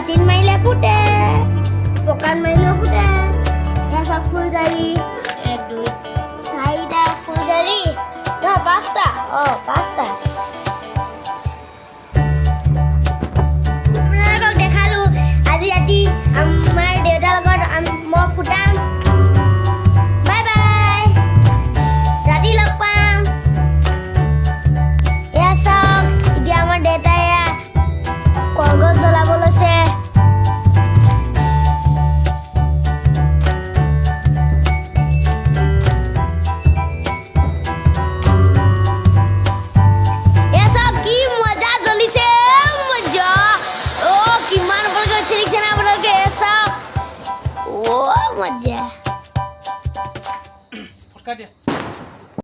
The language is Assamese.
চিন মাৰিলে ফুটে পকান মাৰিলেও ফুটে এয়া চব ফুলজাৰি 1 2 4টা ফুলজাৰি নহয় 5টা পাঁচটা আপোনালোকক দেখালো আজি ৰাতি আমাৰ দেউতাৰ লগত মই ফুটাম বাই বাই ৰাতি লগ পাম এয়া চাওক এতিয়া আমাৰ দেউতাই কলগছ জ্বলাব লৈছে এয়া চাওক কি মজা জ্বলিছে মজা কিমান আপোনালোকে চিৰিকছে না আপোনালোকে এয়া চাওক মজা ফটকা দিয়া